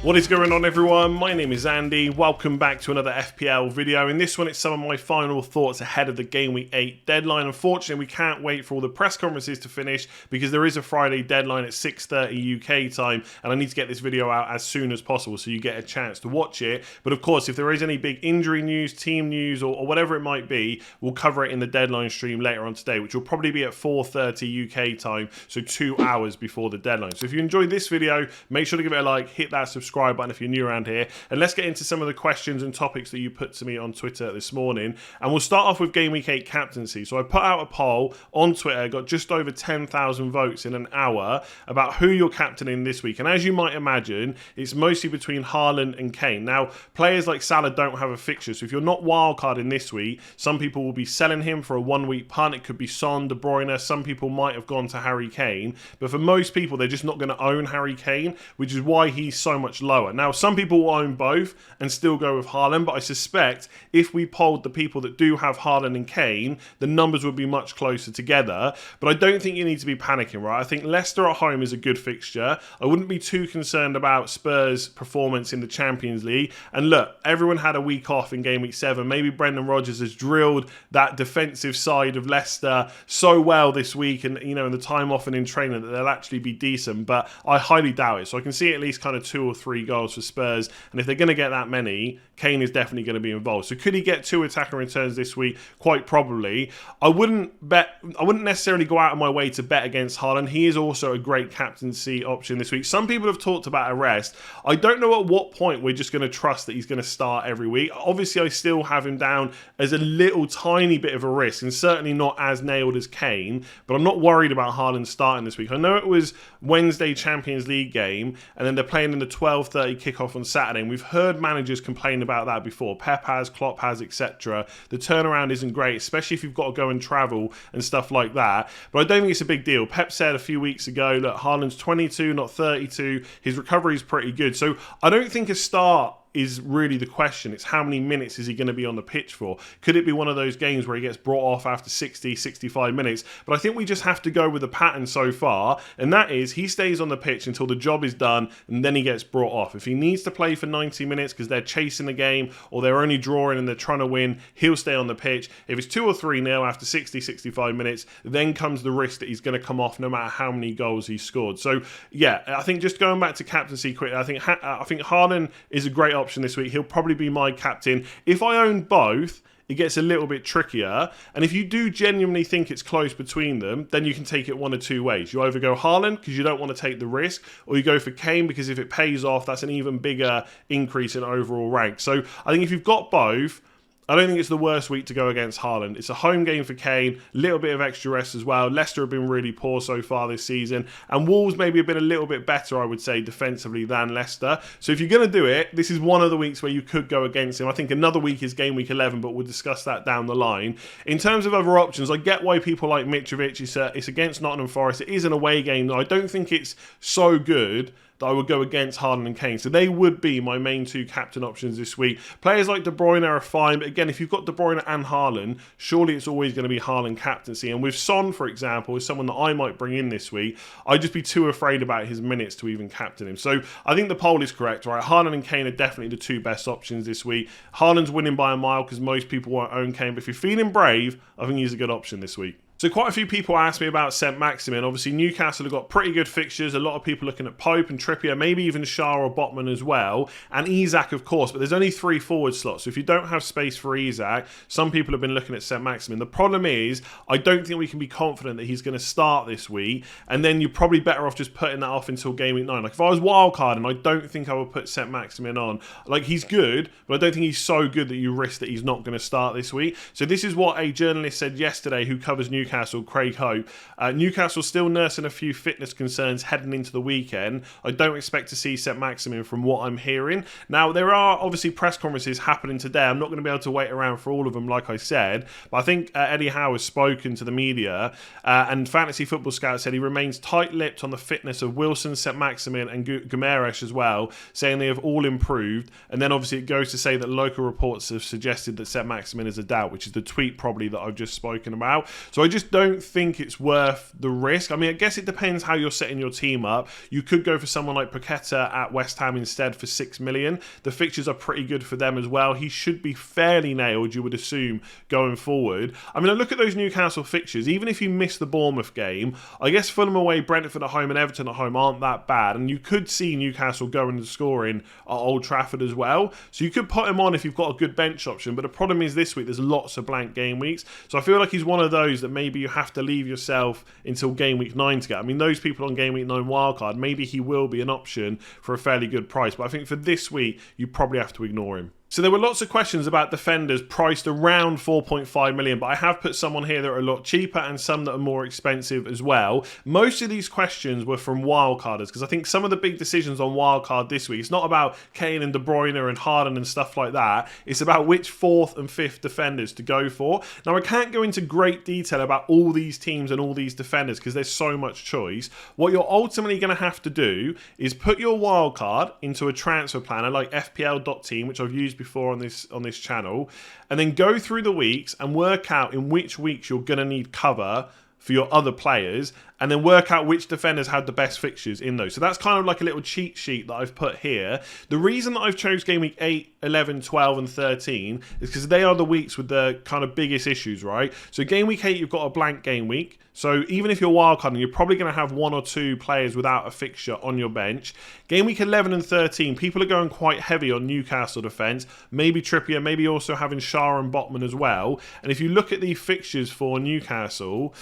What is going on, everyone? My name is Andy. Welcome back to another FPL video. In this one, it's some of my final thoughts ahead of the Gameweek 8 deadline. Unfortunately, we can't wait for all the press conferences to finish because there is a Friday deadline at 6:30 UK time, and I need to get this video out as soon as possible so you get a chance to watch it. But of course, if there is any big injury news, team news, or whatever it might be, we'll cover it in the deadline stream later on today, which will probably be at 4:30 UK time, so 2 hours before the deadline. So if you enjoyed this video, make sure to give it a like, hit that subscribe button if you're new around here, and let's get into some of the questions and topics that you put to me on Twitter this morning. And we'll start off with Gameweek 8 Captaincy. So I put out a poll on Twitter, got just over 10,000 votes in an hour about who you're captaining this week. And as you might imagine, it's mostly between Haaland and Kane. Now, players like Salah don't have a fixture, so if you're not wildcarding this week, some people will be selling him for a one-week punt. It could be Son, De Bruyne. Some people might have gone to Harry Kane, but for most people, they're just not going to own Harry Kane, which is why he's so much lower. Now, some people will own both and still go with Haaland, but I suspect if we polled the people that do have Haaland and Kane, the numbers would be much closer together. But I don't think you need to be panicking, right? I think Leicester at home is a good fixture. I wouldn't be too concerned about Spurs' performance in the Champions League. And look, everyone had a week off in Game Week 7. Maybe Brendan Rodgers has drilled that defensive side of Leicester so well this week and, you know, in the time off and in training that they'll actually be decent. But I highly doubt it. So I can see at least kind of 2 or 3 goals for Spurs, and if they're going to get that many, Kane is definitely going to be involved. So could he get 2 attacking returns this week? Quite probably. I wouldn't necessarily go out of my way to bet against Haaland. He is also a great captaincy option this week. Some people have talked about a rest. I don't know at what point we're just going to trust that he's going to start every week. Obviously, I still have him down as a little tiny bit of a risk, and certainly not as nailed as Kane, but I'm not worried about Haaland starting this week. I know it was Wednesday Champions League game, and then they're playing in the 12:30 kickoff on Saturday, and we've heard managers complain about that before. Pep has, Klopp has, etc. The turnaround isn't great, especially if you've got to go and travel and stuff like that, but I don't think it's a big deal. Pep said a few weeks ago, look, Haaland's 22, not 32. His recovery is pretty good, so I don't think a start is really the question. It's how many minutes is he going to be on the pitch for? Could it be one of those games where he gets brought off after 60, 65 minutes? But I think we just have to go with the pattern so far, and that is he stays on the pitch until the job is done, and then he gets brought off. If he needs to play for 90 minutes because they're chasing the game or they're only drawing and they're trying to win, he'll stay on the pitch. If it's 2 or 3-0 after 60, 65 minutes, then comes the risk that he's going to come off no matter how many goals he's scored. So yeah, I think just going back to captaincy quickly, I think Haaland is a great option this week. He'll probably be my captain. If I own both, it gets a little bit trickier. And if you do genuinely think it's close between them, then you can take it one of 2 ways. You either go Haaland because you don't want to take the risk, or you go for Kane because if it pays off, that's an even bigger increase in overall rank. So I think if you've got both, I don't think it's the worst week to go against Haaland. It's a home game for Kane, a little bit of extra rest as well. Leicester have been really poor so far this season, and Wolves maybe have been a little bit better, I would say, defensively than Leicester. So if you're going to do it, this is one of the weeks where you could go against him. I think another week is Game Week 11, but we'll discuss that down the line. In terms of other options, I get why people like Mitrovic. It's against Nottingham Forest. It is an away game. I don't think it's so good that I would go against Haaland and Kane. So they would be my main 2 captain options this week. Players like De Bruyne are fine, but again, if you've got De Bruyne and Haaland, surely it's always going to be Haaland captaincy. And with Son, for example, is someone that I might bring in this week, I'd just be too afraid about his minutes to even captain him. So I think the poll is correct, right? Haaland and Kane are definitely the 2 best options this week. Haaland's winning by a mile because most people won't own Kane, but if you're feeling brave, I think he's a good option this week. So quite a few people asked me about Saint-Maximin. Obviously, Newcastle have got pretty good fixtures. A lot of people looking at Pope and Trippier, maybe even Shah or Botman as well. And Isak, of course, but there's only 3 forward slots. So if you don't have space for Isak, some people have been looking at Saint-Maximin. The problem is, I don't think we can be confident that he's going to start this week. And then you're probably better off just putting that off until Game Week 9. Like, if I was wildcarding, I don't think I would put Saint-Maximin on. Like, he's good, but I don't think he's so good that you risk that he's not going to start this week. So this is what a journalist said yesterday who covers Newcastle, Craig Hope. Newcastle still nursing a few fitness concerns heading into the weekend. I don't expect to see Saint-Maximin from what I'm hearing. Now, there are obviously press conferences happening today. I'm not going to be able to wait around for all of them, like I said, but I think Eddie Howe has spoken to the media, and Fantasy Football Scout said he remains tight-lipped on the fitness of Wilson, Saint-Maximin and Guimaraes as well, saying they have all improved. And then obviously it goes to say that local reports have suggested that Saint-Maximin is a doubt, which is the tweet probably that I've just spoken about. So I just just don't think it's worth the risk. I mean, I guess it depends how you're setting your team up. You could go for someone like Pigott at West Ham instead for 6 million. The fixtures are pretty good for them as well. He should be fairly nailed, you would assume, going forward. I mean, I look at those Newcastle fixtures. Even if you miss the Bournemouth game, I guess Fulham away, Brentford at home and Everton at home aren't that bad. And you could see Newcastle going and scoring at Old Trafford as well. So you could put him on if you've got a good bench option. But the problem is this week, there's lots of blank game weeks. So I feel like he's one of those that maybe you have to leave yourself until game week 9 to get. I mean, those people on game week 9 wildcard, maybe he will be an option for a fairly good price. But I think for this week, you probably have to ignore him. So there were lots of questions about defenders priced around 4.5 million, but I have put some on here that are a lot cheaper and some that are more expensive as well. Most of these questions were from wildcarders, because I think some of the big decisions on wildcard this week, it's not about Kane and De Bruyne and Harden and stuff like that. It's about which 4th and 5th defenders to go for. Now, I can't go into great detail about all these teams and all these defenders because there's so much choice. What you're ultimately going to have to do is put your wildcard into a transfer planner like FPL.team, which I've used before on this channel, and then go through the weeks and work out in which weeks you're going to need cover for your other players, and then work out which defenders had the best fixtures in those. So that's kind of like a little cheat sheet that I've put here. The reason that I've chose game week 8, 11, 12 and 13 is because they are the weeks with the kind of biggest issues, right? So game week 8, you've got a blank game week. So even if you're wildcarding, you're probably going to have 1 or 2 players without a fixture on your bench. Game week 11 and 13, people are going quite heavy on Newcastle defence. Maybe Trippier, maybe also having Shah and Botman as well. And if you look at the fixtures for Newcastle,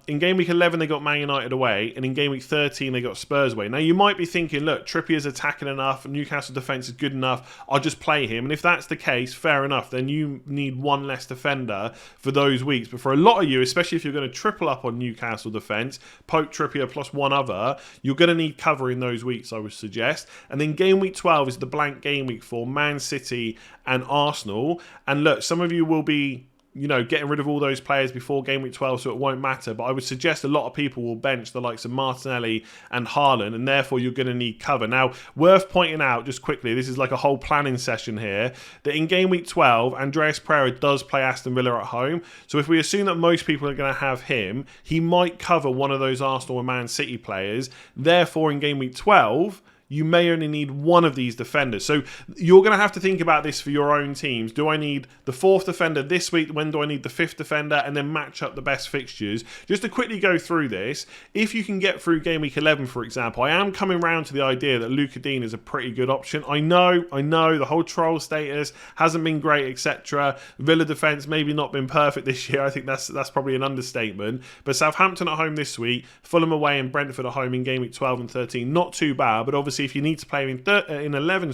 in game week 11 they got Man United away, and in game week 13 they got Spurs away. Now you might be thinking, look, Trippier's attacking enough, Newcastle defence is good enough, I'll just play him. And if that's the case, fair enough, then you need 1 less defender for those weeks. But for a lot of you, especially if you're going to triple up on Newcastle defence, poke Trippier plus 1 other, you're going to need cover in those weeks, I would suggest. And then game week 12 is the blank game week for Man City and Arsenal. And look, some of you will be getting rid of all those players before game week 12, so it won't matter. But I would suggest a lot of people will bench the likes of Martinelli and Haaland, and therefore you're going to need cover. Now, worth pointing out, just quickly, this is like a whole planning session here, that in game week 12, Andreas Pereira does play Aston Villa at home. So if we assume that most people are going to have him, he might cover one of those Arsenal and Man City players. Therefore, in game week 12, you may only need 1 of these defenders. So you're going to have to think about this for your own teams. Do I need the 4th defender this week? When do I need the 5th defender? And then match up the best fixtures. Just to quickly go through this, if you can get through game week 11, for example, I am coming round to the idea that Luca Dean is a pretty good option. I know, the whole troll status hasn't been great, etc. Villa defence maybe not been perfect this year. I think that's probably an understatement. But Southampton at home this week, Fulham away and Brentford at home in game week 12 and 13. Not too bad, but obviously if you need to play him in 11,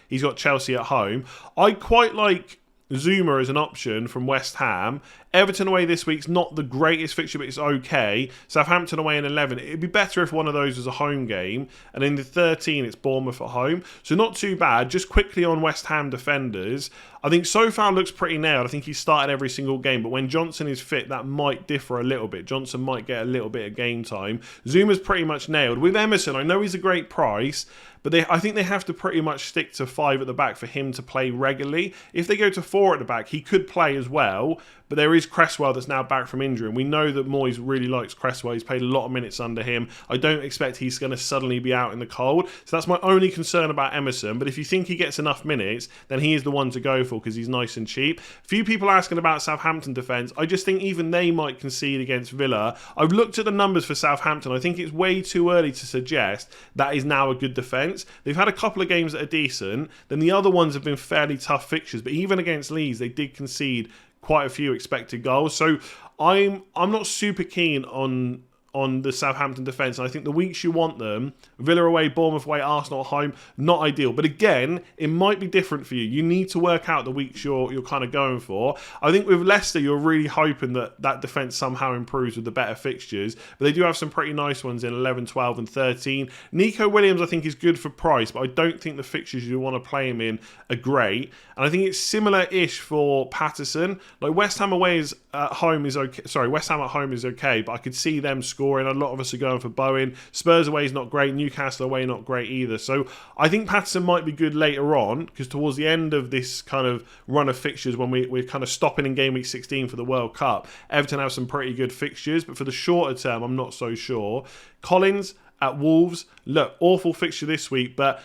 he's got Chelsea at home. I quite like Zuma as an option from West Ham. Everton away this week's not the greatest fixture, but it's okay. Southampton away in 11. It'd be better if one of those was a home game. And in the 13, it's Bournemouth at home. So not too bad. Just quickly on West Ham defenders, I think so far looks pretty nailed. I think he started every single game. But when Johnson is fit, that might differ a little bit. Johnson might get a little bit of game time. Zuma's pretty much nailed. With Emerson, I know he's a great price, but I think they have to pretty much stick to 5 at the back for him to play regularly. If they go to 4 at the back, he could play as well. But there is Cresswell that's now back from injury. And we know that Moyes really likes Cresswell. He's played a lot of minutes under him. I don't expect he's going to suddenly be out in the cold. So that's my only concern about Emerson. But if you think he gets enough minutes, then he is the one to go for because he's nice and cheap. Few people asking about Southampton defence. I just think even they might concede against Villa. I've looked at the numbers for Southampton. I think it's way too early to suggest that is now a good defence. They've had a couple of games that are decent. Then the other ones have been fairly tough fixtures. But even against Leeds, they did concede quite a few expected goals. So I'm not super keen on the Southampton defence. And I think the weeks you want them, Villa away, Bournemouth away, Arsenal at home, not ideal. But again, it might be different for you. You need to work out the weeks you're kind of going for. I think with Leicester, you're really hoping that defence somehow improves with the better fixtures. But they do have some pretty nice ones in 11, 12 and 13. Nico Williams, I think, is good for price, but I don't think the fixtures you want to play him in are great. And I think it's similar-ish for Patterson. Like West Ham away at home is okay. Sorry, West Ham at home is okay, but I could see them scoring scoring. A lot of us are going for Bowen. Spurs away is not great. Newcastle away not great either. So I think Maddison might be good later on, because towards the end of this kind of run of fixtures, when we're kind of stopping in game week 16 for the World Cup, Everton have some pretty good fixtures, but for the shorter term, I'm not so sure. Collins at Wolves, look, awful fixture this week, but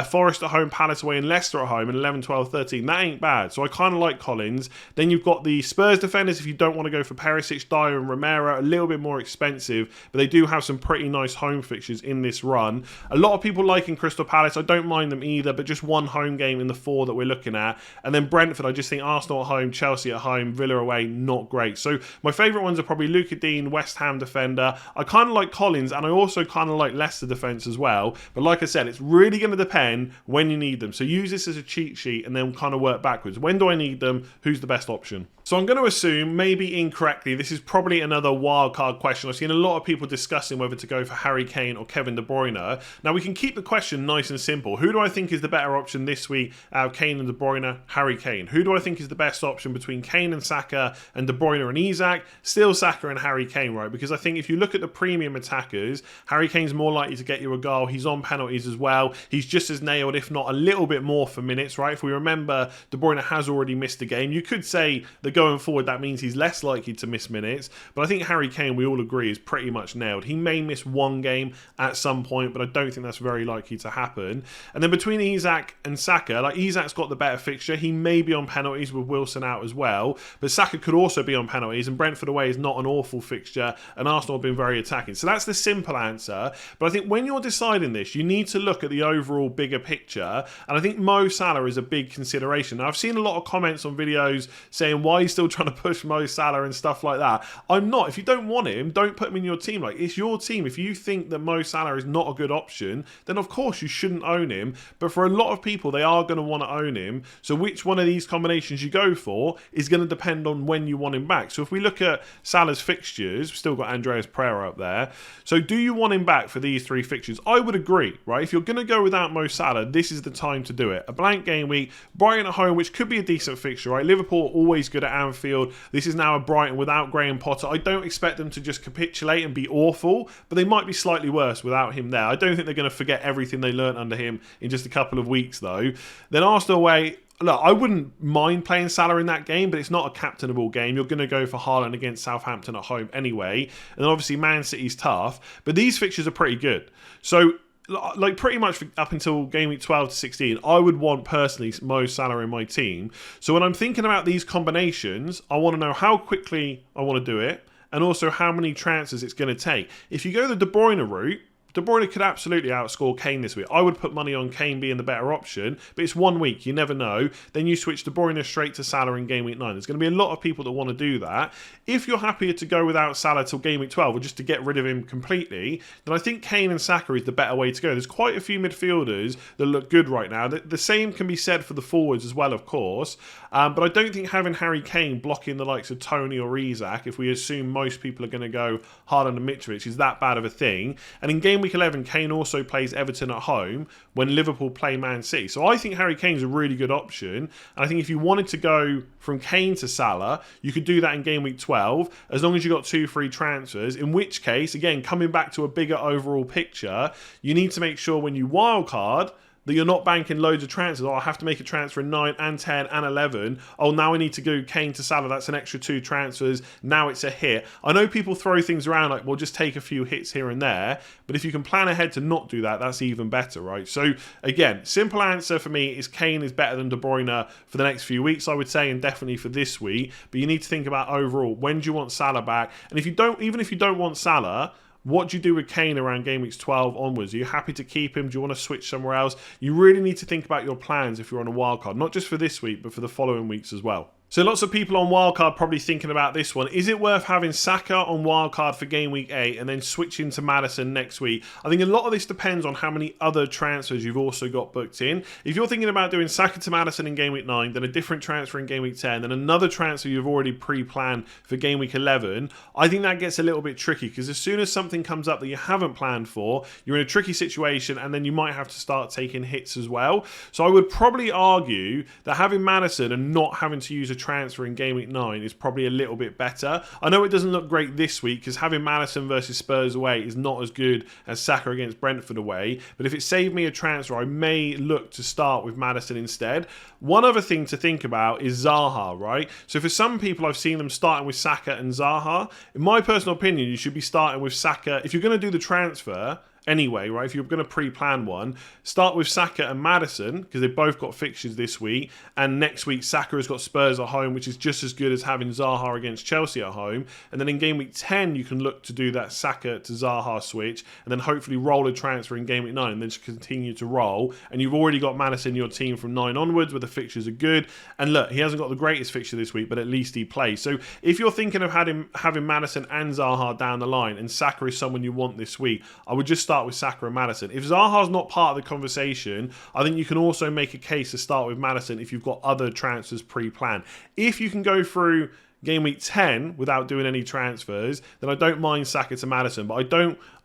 Forest at home, Palace away, and Leicester at home in 11, 12, 13. That ain't bad. So I kind of like Collins. Then you've got the Spurs defenders if you don't want to go for Perisic, Dyer and Romero, a little bit more expensive, but they do have some pretty nice home fixtures in this run. A lot of people liking Crystal Palace. I don't mind them either, but just one home game in the 4 that we're looking at. And then Brentford, I just think Arsenal at home, Chelsea at home, Villa away, not great. So my favourite ones are probably Luka Dean, West Ham defender. I kind of like Collins, and I also kind of like Leicester defence as well. But like I said, it's really going to depend when you need them. So use this as a cheat sheet and then kind of work backwards. When do I need them? Who's the best option? So I'm going to assume, maybe incorrectly, this is probably another wildcard question. I've seen a lot of people discussing whether to go for Harry Kane or Kevin De Bruyne. Now we can keep the question nice and simple. Who do I think is the better option this week out of Kane and De Bruyne? Harry Kane. Who do I think is the best option between Kane and Saka and De Bruyne and Isak? Still Saka and Harry Kane, right? Because I think if you look at the premium attackers, Harry Kane's more likely to get you a goal. He's on penalties as well. He's just as nailed, if not a little bit more for minutes, right? If we remember, De Bruyne has already missed a game. You could say that going forward, that means he's less likely to miss minutes. But I think Harry Kane, we all agree, is pretty much nailed. He may miss one game at some point, but I don't think that's very likely to happen. And then between Isak and Saka, like Isak's got the better fixture. He may be on penalties with Wilson out as well. But Saka could also be on penalties, and Brentford away is not an awful fixture, and Arsenal have been very attacking. So that's the simple answer. But I think when you're deciding this, you need to look at the overall bigger picture. And I think Mo Salah is a big consideration. Now, I've seen a lot of comments on videos saying, why are you still trying to push Mo Salah and stuff like that? I'm not. If you don't want him, don't put him in your team. Like, it's your team. If you think that Mo Salah is not a good option, then of course you shouldn't own him. But for a lot of people, they are going to want to own him. So which one of these combinations you go for is going to depend on when you want him back. So if we look at Salah's fixtures, we've still got Andreas Pereira up there. So do you want him back for these 3 fixtures? I would agree, right? If you're going to go without Mo Salah, this is the time to do it. A blank game week, Brighton at home, which could be a decent fixture, right? Liverpool always good at Anfield. This is now a Brighton without Graham Potter. I don't expect them to just capitulate and be awful, but they might be slightly worse without him there. I don't think they're going to forget everything they learnt under him in just a couple of weeks, though. Then Arsenal away. Look, I wouldn't mind playing Salah in that game, but it's not a captainable game. You're going to go for Haaland against Southampton at home anyway. And then obviously Man City's tough, but these fixtures are pretty good. So, like, pretty much up until game week 12 to 16, I would want personally Mo Salah in my team. So when I'm thinking about these combinations, I want to know how quickly I want to do it, and also how many transfers it's going to take. If you go the De Bruyne route, De Bruyne could absolutely outscore Kane this week. I would put money on Kane being the better option, but it's 1 week, you never know. Then you switch De Bruyne straight to Salah in game week 9. There's going to be a lot of people that want to do that. If you're happier to go without Salah till game week 12, or just to get rid of him completely, then I think Kane and Saka is the better way to go. There's quite a few midfielders that look good right now. The same can be said for the forwards as well, of course. But I don't think having Harry Kane blocking the likes of Tony or Isak, if we assume most people are going to go Haaland and Mitrovic, is that bad of a thing. And in game week 11, Kane also plays Everton at home when Liverpool play Man City. So I think Harry Kane's a really good option. And I think if you wanted to go from Kane to Salah, you could do that in game week 12, as long as you got 2 free transfers. In which case, again, coming back to a bigger overall picture, you need to make sure when you wildcard that you're not banking loads of transfers. Oh, I have to make a transfer in 9 and 10 and 11. Oh, now I need to go Kane to Salah. That's an extra 2 transfers. Now it's a hit. I know people throw things around like, well, just take a few hits here and there. But if you can plan ahead to not do that, that's even better, right? So, again, simple answer for me is Kane is better than De Bruyne for the next few weeks, I would say, and definitely for this week. But you need to think about overall, when do you want Salah back? And if you don't, even if you don't want Salah, what do you do with Kane around game weeks 12 onwards? Are you happy to keep him? Do you want to switch somewhere else? You really need to think about your plans if you're on a wildcard, not just for this week, but for the following weeks as well. So lots of people on wildcard probably thinking about this one. Is it worth having Saka on wildcard for game week 8 and then switching to Maddison next week? I think a lot of this depends on how many other transfers you've also got booked in. If you're thinking about doing Saka to Maddison in game week 9, then a different transfer in game week 10, then another transfer you've already pre-planned for game week 11, I think that gets a little bit tricky, because as soon as something comes up that you haven't planned for, you're in a tricky situation, and then you might have to start taking hits as well. So I would probably argue that having Maddison and not having to use a transfer in Game Week 9 is probably a little bit better. I know it doesn't look great this week because having Maddison versus Spurs away is not as good as Saka against Brentford away, but if it saved me a transfer, I may look to start with Maddison instead. One other thing to think about is Zaha, right? So for some people, I've seen them starting with Saka and Zaha. In my personal opinion, you should be starting with Saka. If you're going to do the transfer anyway, right, if you're going to pre-plan one, start with Saka and Maddison because they've both got fixtures this week, and next week Saka has got Spurs at home, which is just as good as having Zaha against Chelsea at home. And then in Game Week 10 you can look to do that Saka to Zaha switch and then hopefully roll a transfer in Game Week 9 and then just continue to roll, and you've already got Maddison in your team from 9 onwards where the fixtures are good. And look, he hasn't got the greatest fixture this week, but at least he plays. So if you're thinking of having Maddison and Zaha down the line and Saka is someone you want this week, I would just start with Saka and Maddison. If Zaha's not part of the conversation, I think you can also make a case to start with Maddison if you've got other transfers pre-planned. If you can go through Game Week 10 without doing any transfers, then I don't mind Saka to Maddison, but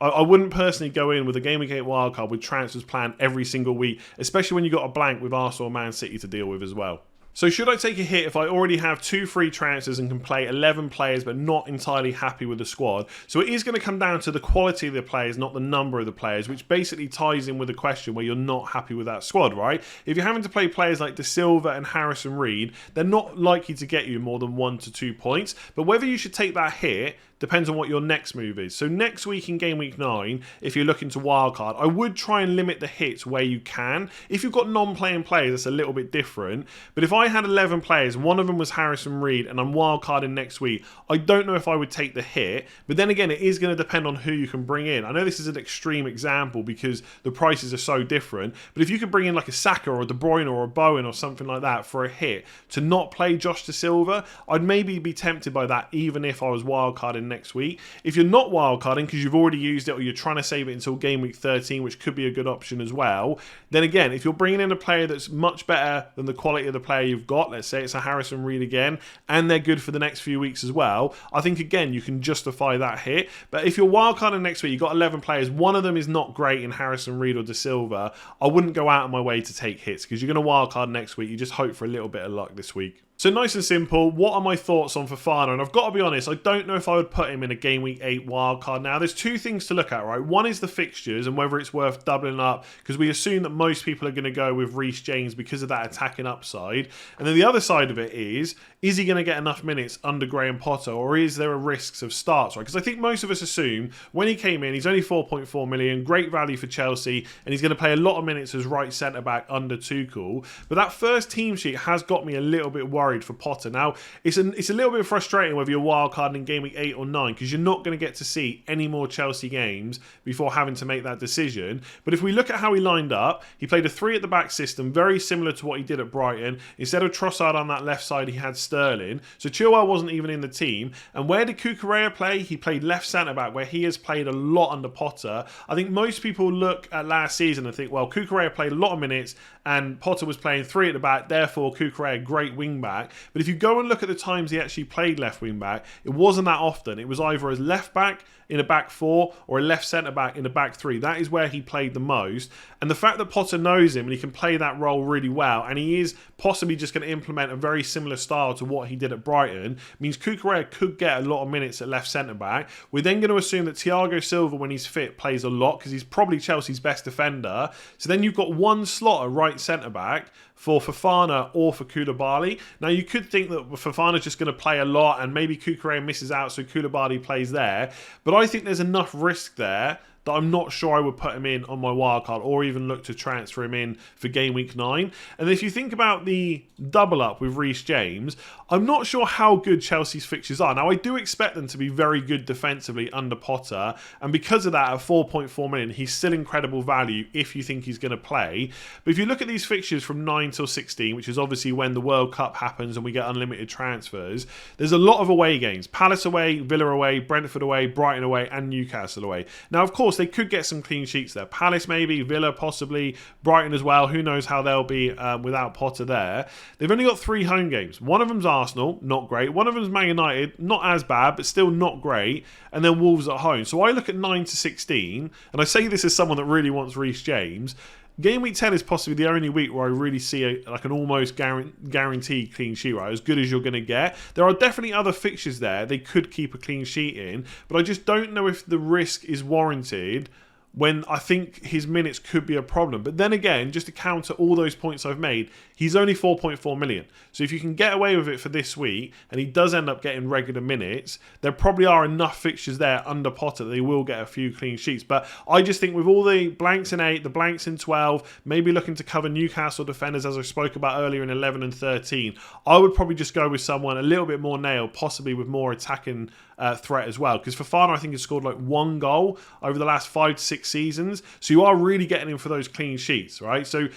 I wouldn't personally go in with a Game Week 8 wildcard with transfers planned every single week, especially when you've got a blank with Arsenal and Man City to deal with as well. So should I take a hit if I already have 2 free transfers and can play 11 players but not entirely happy with the squad? So it is going to come down to the quality of the players, not the number of the players, which basically ties in with the question where you're not happy with that squad, right? If you're having to play players like De Silva and Harrison Reed, they're not likely to get you more than 1 to 2 points. But whether you should take that hit depends on what your next move is. So next week in Game Week 9, if you're looking to wildcard, I would try and limit the hits where you can. If you've got non-playing players, that's a little bit different. But if I had 11 players, one of them was Harrison Reed, and I'm wildcarding next week, I don't know if I would take the hit. But then again, it is going to depend on who you can bring in. I know this is an extreme example because the prices are so different. But if you could bring in like a Saka or a De Bruyne or a Bowen or something like that for a hit to not play Josh De Silva, I'd maybe be tempted by that even if I was wildcarding next week. If you're not wildcarding because you've already used it or you're trying to save it until Game Week 13, which could be a good option as well, then again, if you're bringing in a player that's much better than the quality of the player you've got, let's say it's a Harrison Reed again, and they're good for the next few weeks as well, I think again you can justify that hit. But if you're wildcarding next week, you've got 11 players, one of them is not great in Harrison Reed or De Silva, I wouldn't go out of my way to take hits because you're going to wildcard next week. You just hope for a little bit of luck this week. So nice and simple, what are my thoughts on Fofana? And I've got to be honest, I don't know if I would put him in a Game Week 8 wildcard. Now, there's 2 things to look at, right? One is the fixtures and whether it's worth doubling up, because we assume that most people are going to go with Reece James because of that attacking upside. And then the other side of it is he going to get enough minutes under Graham Potter, or is there a risk of starts, right? Because I think most of us assume when he came in, he's only 4.4 million, great value for Chelsea, and he's going to play a lot of minutes as right centre-back under Tuchel. But that first team sheet has got me a little bit worried for Potter. Now, it's a little bit frustrating whether you're wildcarding in Game Week 8 or 9 because you're not going to get to see any more Chelsea games before having to make that decision. But if we look at how he lined up, he played a 3 at the back system, very similar to what he did at Brighton. Instead of Trossard on that left side, he had Sterling. So Chilwell wasn't even in the team. And where did Cucurella play? He played left centre-back, where he has played a lot under Potter. I think most people look at last season and think, well, Cucurella played a lot of minutes and Potter was playing 3 at the back, therefore Cucurella, great wing-back. But if you go and look at the times he actually played left wing-back, it wasn't that often. It was either as left-back in a back 4 or a left centre-back in a back 3. That is where he played the most. And the fact that Potter knows him and he can play that role really well, and he is possibly just going to implement a very similar style to what he did at Brighton, means Cucurella could get a lot of minutes at left centre-back. We're then going to assume that Thiago Silva, when he's fit, plays a lot because he's probably Chelsea's best defender. So then you've got one slot at right centre-back for Fofana or for Koulibaly. Now, you could think that Fofana's just going to play a lot and maybe Cucurella misses out so Koulibaly plays there. But I think there's enough risk there that I'm not sure I would put him in on my wildcard or even look to transfer him in for Game Week 9. And if you think about the double up with Reece James, I'm not sure how good Chelsea's fixtures are. Now, I do expect them to be very good defensively under Potter, and because of that, at 4.4 million, he's still incredible value if you think he's going to play. But if you look at these fixtures from 9 till 16, which is obviously when the World Cup happens and we get unlimited transfers, there's a lot of away games. Palace away, Villa away, Brentford away, Brighton away, and Newcastle away. Now, of course, they could get some clean sheets there. Palace maybe, Villa possibly, Brighton as well. Who knows how they'll be without Potter there. They've only got 3 home games. One of them's Arsenal, not great. One of them's Man United, not as bad, but still not great. And then Wolves at home. So I look at 9 to 16, and I say this as someone that really wants Reece James. Game week 10 is possibly the only week where I really see an almost guaranteed clean sheet, right? As good as you're going to get. There are definitely other fixtures there they could keep a clean sheet in, but I just don't know if the risk is warranted when I think his minutes could be a problem. But then again, just to counter all those points I've made, he's only 4.4 million. So if you can get away with it for this week, and he does end up getting regular minutes, there probably are enough fixtures there under Potter that they will get a few clean sheets. But I just think with all the blanks in 8, the blanks in 12, maybe looking to cover Newcastle defenders, as I spoke about earlier in 11 and 13, I would probably just go with someone a little bit more nailed, possibly with more attacking threat as well. Because Fofana, I think, has scored like 1 goal over the last 5 to 6 seasons. So you are really getting him for those clean sheets, right? So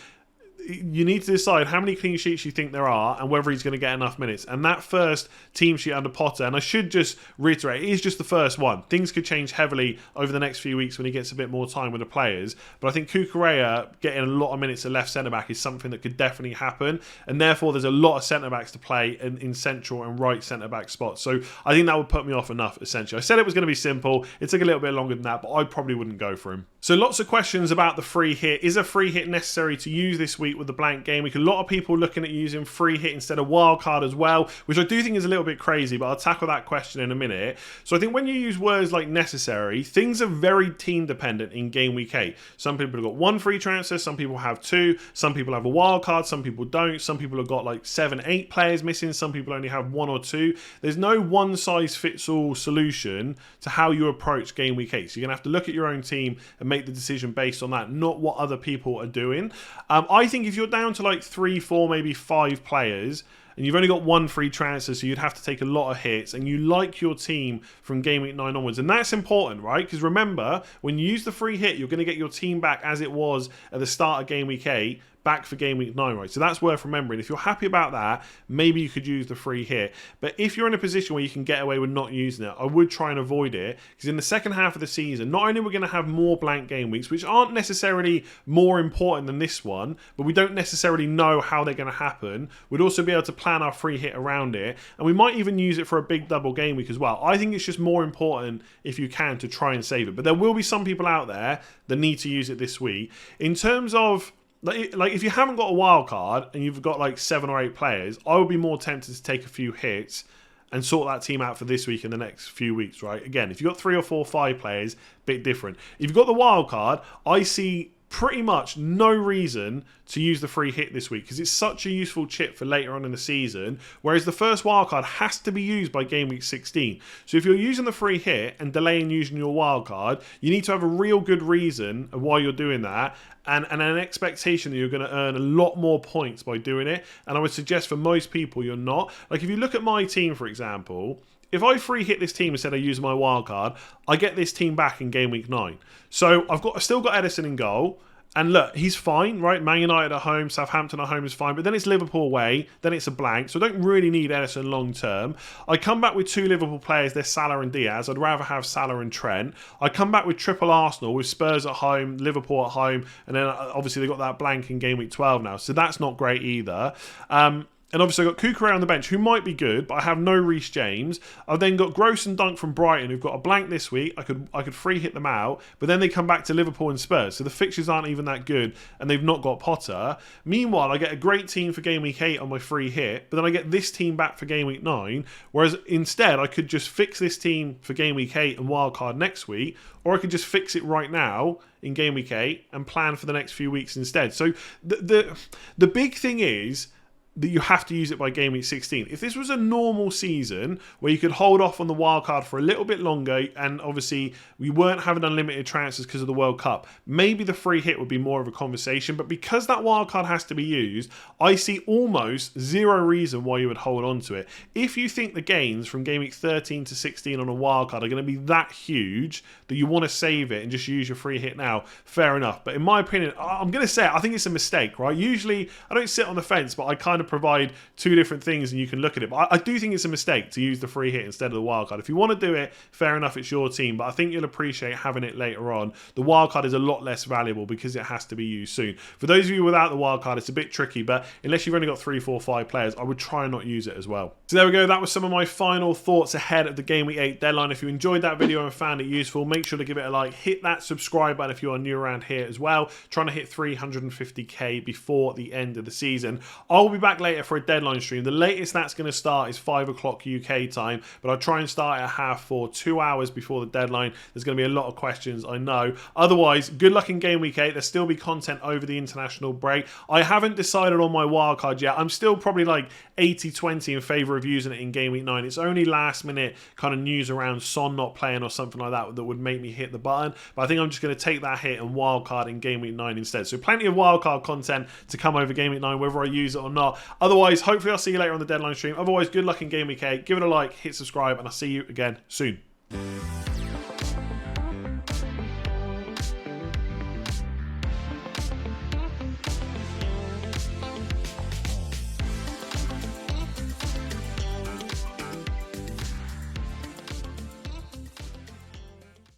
you need to decide how many clean sheets you think there are and whether he's going to get enough minutes. And that first team sheet under Potter, and I should just reiterate, it is just the first one. Things could change heavily over the next few weeks when he gets a bit more time with the players. But I think Cucurella getting a lot of minutes at left centre-back is something that could definitely happen. And therefore, there's a lot of centre-backs to play in central and right centre-back spots. So I think that would put me off enough, essentially. I said it was going to be simple. It took a little bit longer than that, but I probably wouldn't go for him. So lots of questions about the free hit. Is a free hit necessary to use this week with the blank game week? A lot of people looking at using free hit instead of wildcard as well, which I do think is a little bit crazy, but I'll tackle that question in a minute. So I think when you use words like necessary, things are very team dependent in game week 8. Some people have got 1 free transfer, some people have 2, some people have a wildcard, some people don't, some people have got like 7, 8 players missing, some people only have 1 or 2. There's no one size fits all solution to how you approach game week 8. So you're gonna have to look at your own team and make the decision based on that, not what other people are doing. I think if you're down to like 3, 4, maybe 5 players, and you've only got 1 free transfer, so you'd have to take a lot of hits, and you like your team from game week 9 onwards. And that's important, right? Because remember, when you use the free hit, you're going to get your team back as it was at the start of game week 8, back for game week 9, right? So that's worth remembering. If you're happy about that, maybe you could use the free hit. But if you're in a position where you can get away with not using it, I would try and avoid it, because in the second half of the season, not only are we going to have more blank game weeks, which aren't necessarily more important than this one, but we don't necessarily know how they're going to happen. We'd also be able to plan our free hit around it, and we might even use it for a big double game week as well. I think it's just more important, if you can, to try and save it. But there will be some people out there that need to use it this week. In terms of like if you haven't got a wild card and you've got like 7 or 8 players, I would be more tempted to take a few hits and sort that team out for this week and the next few weeks, right? Again, if you've got 3 or 4 or 5 players, bit different. If you've got the wild card, I see pretty much no reason to use the free hit this week, because it's such a useful chip for later on in the season, whereas the first wildcard has to be used by game week 16. So if you're using the free hit and delaying using your wildcard, you need to have a real good reason of why you're doing that, and an expectation that you're going to earn a lot more points by doing it. And I would suggest for most people you're not. Like if you look at my team, for example, if I free hit this team instead of using my wildcard, I get this team back in game week 9. So I've still got Edison in goal. And look, he's fine, right? Man United at home, Southampton at home is fine. But then it's Liverpool away, then it's a blank. So I don't really need Edison long term. I come back with 2 Liverpool players. They're Salah and Diaz. I'd rather have Salah and Trent. I come back with triple Arsenal, with Spurs at home, Liverpool at home. And then obviously they've got that blank in game week 12 now. So that's not great either. And obviously I've got Cucurella on the bench, who might be good, but I have no Reece James. I've then got Gross and Dunk from Brighton, who've got a blank this week. I could free hit them out, but then they come back to Liverpool and Spurs, so the fixtures aren't even that good, and they've not got Potter. Meanwhile, I get a great team for game week 8 on my free hit, but then I get this team back for game week 9, whereas instead I could just fix this team for game week 8 and wildcard next week, or I could just fix it right now in game week 8 and plan for the next few weeks instead. So the big thing is that you have to use it by game week 16. If this was a normal season where you could hold off on the wild card for a little bit longer, and obviously we weren't having unlimited transfers because of the World Cup, maybe the free hit would be more of a conversation. But because that wild card has to be used, I see almost zero reason why you would hold on to it. If you think the gains from game week 13 to 16 on a wild card are going to be that huge that you want to save it and just use your free hit now, fair enough. But in my opinion, I'm going to say it, I think it's a mistake, right? Usually I don't sit on the fence, but I kind of provide two different things and you can look at it. But I do think it's a mistake to use the free hit instead of the wildcard. If you want to do it, fair enough, it's your team, but I think you'll appreciate having it later on. The wildcard is a lot less valuable because it has to be used soon. For those of you without the wildcard, it's a bit tricky, but unless you've only got 3, 4, 5 players, I would try and not use it as well. So there we go. That was some of my final thoughts ahead of the Game Week 8 deadline. If you enjoyed that video and found it useful, make sure to give it a like. Hit that subscribe button if you are new around here as well. Trying to hit 350k before the end of the season. I'll be back later for a deadline stream. The latest that's going to start is 5 o'clock UK time, but I'll try and start at 4:30, 2 hours before the deadline. There's going to be a lot of questions, I know. Otherwise, good luck in Game Week 8. There'll still be content over the international break. I haven't decided on my wildcard yet. I'm still probably like 80-20 in favour of using it in Game Week 9. It's only last minute kind of news around Son not playing or something like that that would make me hit the button. But I think I'm just going to take that hit and wildcard in Game Week 9 instead. So plenty of wildcard content to come over Game Week 9, whether I use it or not. Otherwise, hopefully I'll see you later on the deadline stream. Otherwise, good luck in Game Week 8. Give it a like, hit subscribe, and I'll see you again soon.